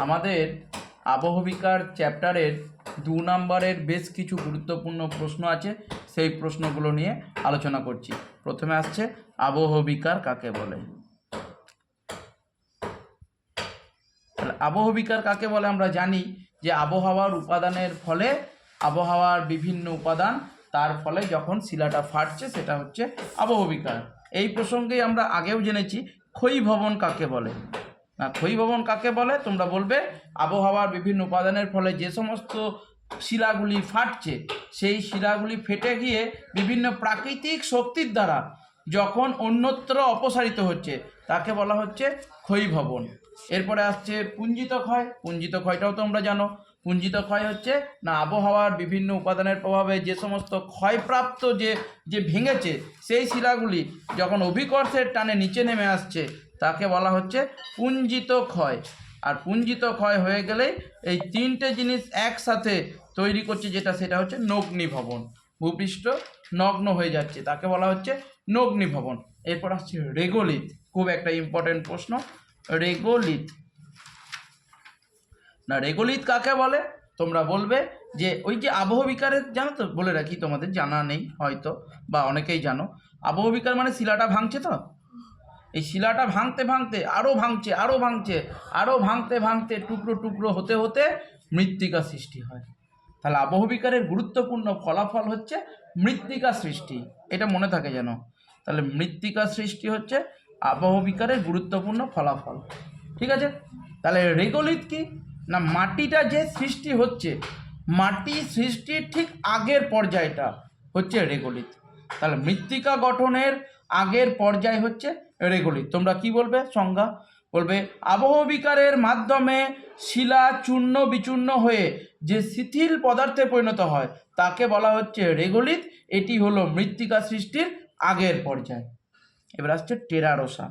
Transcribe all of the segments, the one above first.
আমাদের আবহবিকার চ্যাপ্টারের 2 নম্বরের বেশ কিছু গুরুত্বপূর্ণ প্রশ্ন আছে, সেই প্রশ্নগুলো নিয়ে আলোচনা করছি। প্রথমে আসছে আবহবিকার কাকে বলে। আবহবিকার কাকে বলে আমরা জানি যে আবহাওয়ার উপাদানের ফলে, আবহাওয়ার বিভিন্ন উপাদান তার ফলে যখন শিলাটা ফাটছে সেটা হচ্ছে আবহবিকার। এই প্রসঙ্গে আমরা আগেও জেনেছি ক্ষয়ীভবন কাকে বলে। না, ক্ষয়ীভবন কাকে বলে তোমরা বলবে আবহাওয়ার বিভিন্ন উপাদানের ফলে যে সমস্ত শিলাগুলি ফাটছে সেই শিলাগুলি ফেটে গিয়ে বিভিন্ন প্রাকৃতিক শক্তির দ্বারা যখন অন্যত্র অপসারিত হচ্ছে তাকে বলা হচ্ছে ক্ষয়ীভবন। এরপরে আসছে পুঞ্জিত ক্ষয়। পুঞ্জিত ক্ষয়টাও তোমরা জানো। পুঞ্জিত ক্ষয় হচ্ছে না আবহাওয়ার বিভিন্ন উপাদানের প্রভাবে যে সমস্ত ক্ষয়প্রাপ্ত যে ভেঙেছে সেই শিলাগুলি যখন অভিকর্ষের টানে নিচে নেমে আসছে তাকে বলা হচ্ছে পুঞ্জিত ক্ষয়। আর পুঞ্জিত ক্ষয় হয়ে গেলেই এই তিনটে জিনিস একসাথে তৈরি করছে সেটা হচ্ছে নগ্নিভবন। ভূপৃষ্ঠ নগ্ন হয়ে যাচ্ছে তাকে বলা হচ্ছে নগ্নিভবন। এরপর আসছে রেগোলিথ, খুব একটা ইম্পর্টেন্ট প্রশ্ন। রেগোলিথ না, রেগোলিথ কাকে বলে তোমরা বলবে যে ওই যে আবহবিকারের, জানো তো, বলে রাখি তোমাদের জানা নেই হয়তো বা অনেকেই জানো, আবহবিকার মানে শিলাটা ভাঙছে। তো এই শিলাটা ভাঙতে ভাঙতে আরও ভাঙছে, আরও ভাঙছে, আরও ভাঙতে ভাঙতে টুকরো টুকরো হতে হতে মৃত্তিকা সৃষ্টি হয়। তাহলে আবহবিকারের গুরুত্বপূর্ণ ফলাফল হচ্ছে মৃত্তিকা সৃষ্টি, এটা মনে থাকে যেন। তাহলে মৃত্তিকা সৃষ্টি হচ্ছে আবহবিকারের গুরুত্বপূর্ণ ফলাফল। ঠিক আছে, তাহলে রেগোলিথ কি না, মাটিটা যে সৃষ্টি হচ্ছে মাটি সৃষ্টির ঠিক আগের পর্যায়টা হচ্ছে রেগোলিথ। তাহলে মৃত্তিকা গঠনের আগের পর্যায় হচ্ছে রেগোলিথ। তোমরা কি বলবে সংজ্ঞা? বলবে আবহবিকারের মাধ্যমে শিলা চূর্ণ বিচূর্ণ হয়ে যে শিথিল পদার্থে পরিণত হয় তাকে বলা হচ্ছে রেগোলিথ। এটি হলো মৃত্তিকা সৃষ্টির আগের পর্যায়। এবার আসছে টেরারোসা।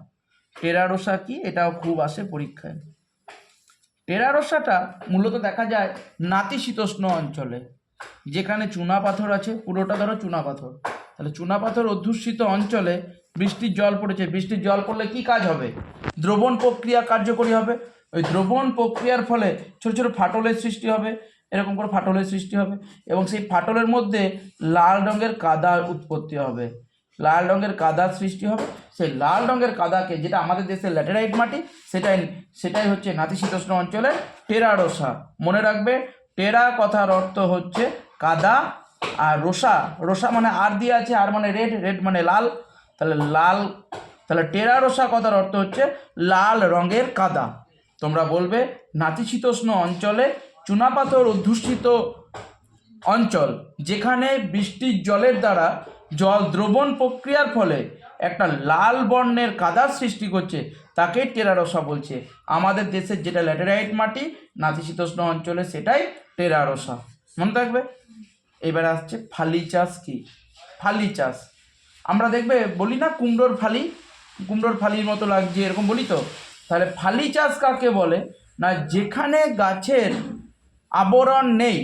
টেরারোসা কি, এটাও খুব আসে পরীক্ষায়। টেরারোসাটা মূলত দেখা যায় নাতিশীতোষ্ণ অঞ্চলে, যেখানে চুনা পাথর আছে, পুরোটা ধরো চুনা পাথর। তাহলে চুনা পাথর অধ্যুষিত অঞ্চলে বৃষ্টির জল পড়েছে, বৃষ্টির জল পড়লে কি কাজ হবে? দ্রবণ প্রক্রিয়া কার্যকরী হবে। ওই দ্রবণ প্রক্রিয়ার ফলে ছোট ছোট ফাটলের সৃষ্টি হবে, এরকম করে ফাটলের সৃষ্টি হবে, এবং সেই ফাটলের মধ্যে লাল রঙের কাদার উৎপত্তি হবে, লাল রঙের কাদার সৃষ্টি হবে। সেই লাল রঙের কাদাকে, যেটা আমাদের দেশের ল্যাটেরাইট মাটি, সেটাই হচ্ছে নাতিশীতোষ্ণ অঞ্চলের টেরারোসা। মনে রাখবে, টেরা কথার অর্থ হচ্ছে কাদা, আর রোসা মানে আর দিয়ে আছে, আর মানে রেড মানে লাল। তাহলে টেরারোসা কথার অর্থ হচ্ছে লাল রঙের কাদা। তোমরা বলবে নাতিশীতোষ্ণ অঞ্চলে চুনাপাথর অধ্যুষিত অঞ্চল, যেখানে বৃষ্টির জলের দ্বারা জল দ্রবণ প্রক্রিয়ার ফলে একটা লাল বর্ণের কাদার সৃষ্টি করছে, তাকে টেরারোসা বলছে। আমাদের দেশের যেটা ল্যাটেরাইট মাটি নাতিশীতোষ্ণ অঞ্চলে, সেটাই টেরারোসা, মনে থাকবে। এবার আসছে ফালি চাষ কি। ফালি চাষ আমরা দেখবে বলি না, কুমড়োর ফালির মতো লাগছে, এরকম বলি তো। তাহলে ফালি চাষ কাকে বলে না, যেখানে গাছের আবরণ নেই,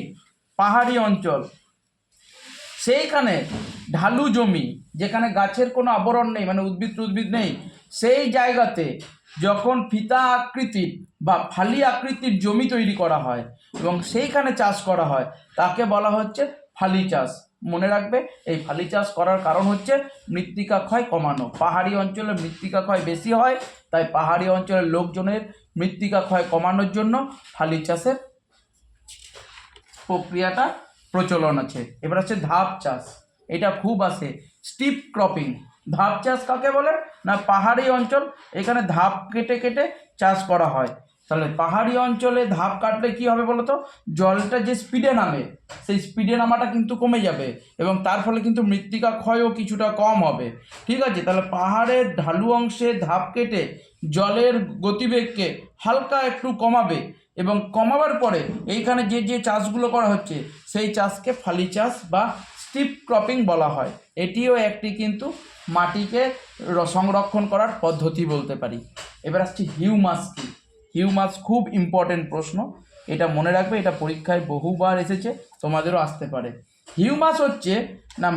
পাহাড়ি অঞ্চল, সেইখানে ঢালু জমি, যেখানে গাছের কোনো আবরণ নেই, মানে উদ্ভিদ নেই, সেই জায়গাতে যখন ফিতা আকৃতির বা ফালি আকৃতির জমি তৈরি করা হয় এবং সেইখানে চাষ করা হয় তাকে বলা হচ্ছে ফালি চাষ। মনে রাখবে, এই ফালি চাষ করার কারণ হচ্ছে মৃত্তিকা ক্ষয় কমানো। পাহাড়ি অঞ্চলে মৃত্তিকা ক্ষয় বেশি হয়, তাই পাহাড়ি অঞ্চলের লোকজনের মৃত্তিকা ক্ষয় কমানোর জন্য ফালি চাষের প্রক্রিয়াটা প্রচলন আছে। এবার আছে ধাপ চাষ, এটা খুব আসে, স্টিপ ক্রপিং। ধাপ চাষ কাকে বলে না, পাহাড়ি অঞ্চল, এখানে ধাপ কেটে কেটে চাষ করা হয়। তাহলে পাহাড়ি অঞ্চলে ধাপ কাটলে কি হবে বলো তো, জলটা যে স্পিডে নামে সেই স্পিডে নামাটা কিন্তু কমে যাবে এবং তার ফলে কিন্তু মৃত্তিকা ক্ষয়ও কিছুটা কম হবে। ঠিক আছে, তাহলে পাহাড়ের ঢালু অংশে ধাপ কেটে জলের গতিবেগকে হালকা একটু কমাবে এবং কমাবার পরে এইখানে যে চাষগুলো করা হচ্ছে সেই চাষকে ফালি চাষ বা স্টিপ ক্রপিং বলা হয়। এটিও একটি কিন্তু মাটিকে সংরক্ষণ করার পদ্ধতি বলতে পারি। এবার আসছে হিউমাস কি। হিউমাস খুব ইম্পর্টেন্ট প্রশ্ন, এটা মনে রাখবে, এটা পরীক্ষায় বহুবার এসেছে, তোমাদেরও আসতে পারে। হিউমাস হচ্ছে না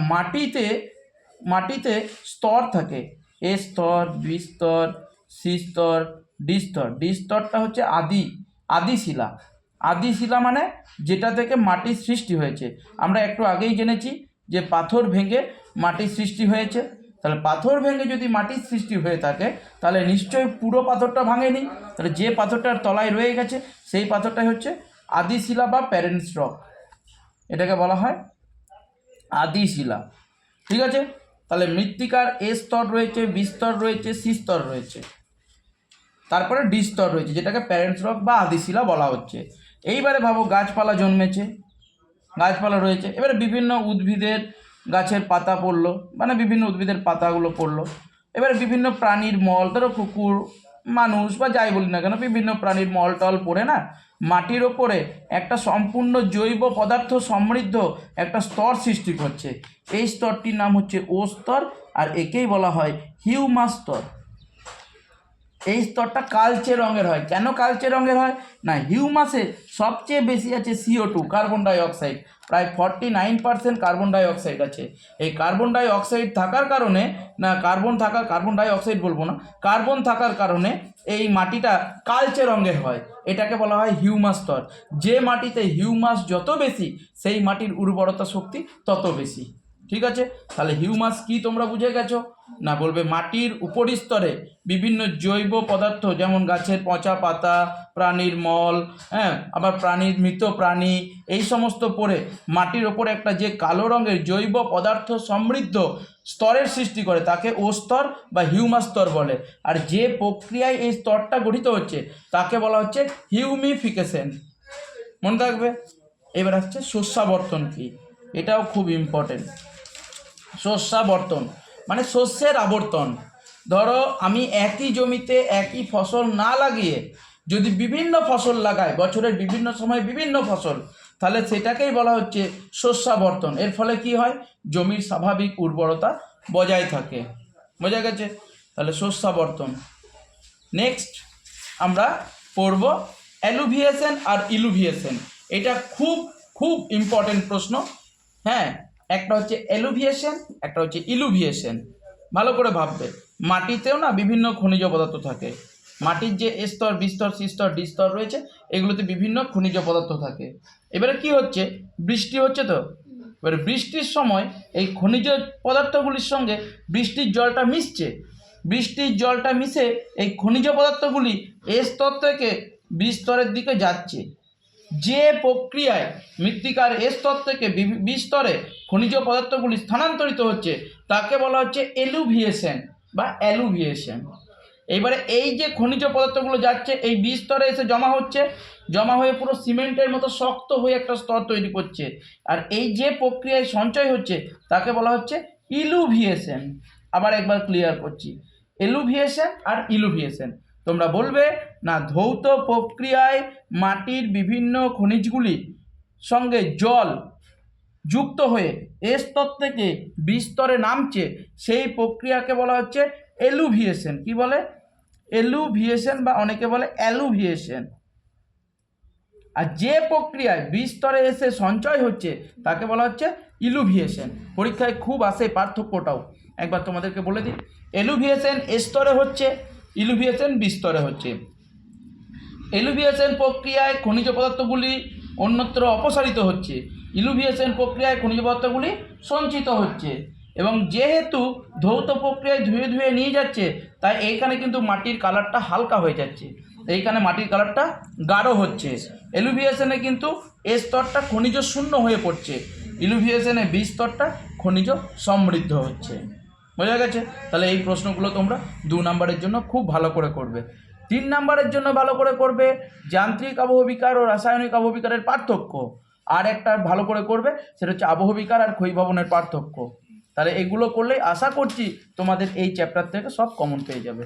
মাটিতে স্তর থাকে, A স্তর, B স্তর, C স্তর, D স্তর। ডি স্তরটা হচ্ছে আদি আদি শিলা। আদি শিলা মানে যেটা থেকে মাটির সৃষ্টি হয়েছে। আমরা একটু আগেই জেনেছি যে পাথর ভেঙে মাটির সৃষ্টি হয়েছে। তাহলে পাথর ভেঙে যদি মাটির সৃষ্টি হয়ে থাকে তাহলে নিশ্চয়ই পুরো পাথরটা ভাঙেনি, তাহলে যে পাথরটার তলায় রয়ে গেছে সেই পাথরটাই হচ্ছে আদি শিলা বা প্যারেন্টস রক, এটাকে বলা হয় আদি শিলা। ঠিক আছে, তাহলে মৃত্তিকার এ স্তর রয়েছে, বি স্তর রয়েছে, সি স্তর রয়েছে, তারপরে ডি স্তর রয়েছে, যেটাকে প্যারেন্টস রক বা আদি শিলা বলা হচ্ছে। এইবারে ভাবো গাছপালা জন্মেছে, গাছপালা রয়েছে, এবারে বিভিন্ন উদ্ভিদের গাছের পাতা পড়লো, মানে বিভিন্ন উদ্ভিদের পাতাগুলো পড়লো, এবারে বিভিন্ন প্রাণীর মল, ধরো কুকুর, মানুষ বা যাই বলি না কেন, বিভিন্ন প্রাণীর মল টল পড়ে না মাটির ওপরে একটা সম্পূর্ণ জৈব পদার্থ সমৃদ্ধ একটা স্তর সৃষ্টি করছে। এই স্তরটির নাম হচ্ছে ও স্তর, আর একেই বলা হয় হিউমাস স্তর। এই স্তরটা কালচে রঙের হয়। কেন কালচে রঙের হয়? না, হিউমাসে সবচেয়ে বেশি আছে CO2, কার্বন ডাই অক্সাইড, প্রায় 49% কার্বন ডাই অক্সাইড আছে। এই কার্বন ডাই অক্সাইড থাকার কারণে, না কার্বন ডাই অক্সাইড বলবো না, কার্বন থাকার কারণে এই মাটিটা কালচে রঙের হয়। এটাকে বলা হয় হিউমাস স্তর। যে মাটিতে হিউমাস যত বেশি সেই মাটির উর্বরতা শক্তি তত বেশি। ঠিক আছে, তাহলে হিউমাস কি তোমরা বুঝে গেছো? না, বলবে মাটির উপরিস্তরে বিভিন্ন জৈব পদার্থ, যেমন গাছের পচা পাতা, প্রাণীর মল, আবার প্রাণীর মৃত প্রাণী, এই সমস্ত পড়ে মাটির ওপরে একটা যে কালো রঙের জৈব পদার্থ সমৃদ্ধ স্তরের সৃষ্টি করে তাকে ও স্তর বা হিউমাস স্তর বলে। আর যে প্রক্রিয়ায় এই স্তরটা গঠিত হচ্ছে তাকে বলা হচ্ছে হিউমিফিকেশন। মনে থাকবে। এবার হচ্ছে শস্যাবর্তন কি, এটাও খুব ইম্পর্টেন্ট। শস্যাবর্তন মানে শস্যের আবর্তন। ধরো আমি একই জমিতে একই ফসল না লাগিয়ে যদি বিভিন্ন ফসল লাগাই, বছরের বিভিন্ন সময় বিভিন্ন ফসল, তাহলে সেটাকেই বলা হচ্ছে শস্যাবর্তন। এর ফলে কি হয়? জমির স্বাভাবিক উর্বরতা বজায় থাকে। বোঝা গেছে? তাহলে শস্যাবর্তন। নেক্সট আমরা পড়ব অ্যালুভিয়েশন আর ইলুভিয়েশন। এটা খুব খুব ইম্পর্টেন্ট প্রশ্ন। হ্যাঁ, একটা হচ্ছে অ্যালুভিয়েশন, একটা হচ্ছে ইলুভিয়েশন। ভালো করে ভাববে। মাটিতেও না বিভিন্ন খনিজ পদার্থ থাকে। মাটির যে স্তর, বি স্তর, সি স্তর, ডি স্তর রয়েছে, এগুলোতে বিভিন্ন খনিজ পদার্থ থাকে। এবারে কি হচ্ছে? বৃষ্টি হচ্ছে তো, এবারে বৃষ্টির সময় এই খনিজ পদার্থগুলির সঙ্গে বৃষ্টির জলটা মিশছে। বৃষ্টির জলটা মিশে এই খনিজ পদার্থগুলি এ স্তর থেকে বি স্তরের দিকে যাচ্ছে। যে প্রক্রিয়ায় মৃত্তিকার এ স্তর থেকে বি স্তরে খনিজ পদার্থগুলি স্থানান্তরিত হচ্ছে তাকে বলা হচ্ছে এলুভিয়েশন বা অ্যালুভিয়েশন। এইবারে এই যে খনিজ পদার্থগুলো যাচ্ছে এই বি স্তরে এসে জমা হচ্ছে, জমা হয়ে পুরো সিমেন্টের মতো শক্ত হয়ে একটা স্তর তৈরি করছে। আর এই যে প্রক্রিয়ায় সঞ্চয় হচ্ছে তাকে বলা হচ্ছে ইলুভিয়েশন। আবার একবার ক্লিয়ার করছি, এলুভিয়েশন আর ইলুভিয়েশন। তোমরা বলবে না, ধৌত প্রক্রিয়ায় মাটির বিভিন্ন খনিজগুলি সঙ্গে জল যুক্ত হয়ে এ স্তর থেকে বি স্তরে নামছে, সেই প্রক্রিয়াকে বলা হচ্ছে এলুভিয়েশন। কি বলে? এলুভিয়েশন বা অনেকে বলে অ্যালুভিয়েশন। আর যে প্রক্রিয়ায় বি স্তরে এসে সঞ্চয় হচ্ছে তাকে বলা হচ্ছে ইলুভিয়েশন। পরীক্ষায় খুব আসে পার্থক্যটাও একবার তোমাদেরকে বলে দিই। এলুভিয়েশন এ স্তরে হচ্ছে, ইলুভিয়েশন বি স্তরে হচ্ছে। এলুভিয়েশন প্রক্রিয়ায় খনিজ পদার্থগুলি অন্যত্র অপসারিত হচ্ছে, ইলুভিয়েশন প্রক্রিয়ায় খনিজ পদার্থগুলি সঞ্চিত হচ্ছে। এবং যেহেতু ধৌত প্রক্রিয়ায় ধুয়ে ধুয়ে নিয়ে যাচ্ছে, তাই এইখানে কিন্তু মাটির কালারটা হালকা হয়ে যাচ্ছে, এইখানে মাটির কালারটা গাঢ় হচ্ছে। এলুভিয়েশনে কিন্তু এ স্তরটা খনিজ শূন্য হয়ে পড়ছে, ইলুভিয়েশনে বি স্তরটা খনিজ সমৃদ্ধ হচ্ছে। বোঝা গেছে? তাহলে এই প্রশ্নগুলো তোমরা 2 নম্বরের জন্য খুব ভালো করে করবে। 3 নম্বরের জন্য ভালো করে করবে যান্ত্রিক আবহবিকার ও রাসায়নিক আবহবিকারের পার্থক্য। আর একটা ভালো করে করবে, সেটা হচ্ছে আবহবিকার আর ক্ষয়ীভবনের পার্থক্য। তাহলে এগুলো করলেই আশা করছি তোমাদের এই চ্যাপ্টার থেকে সব কমন পেয়ে যাবে।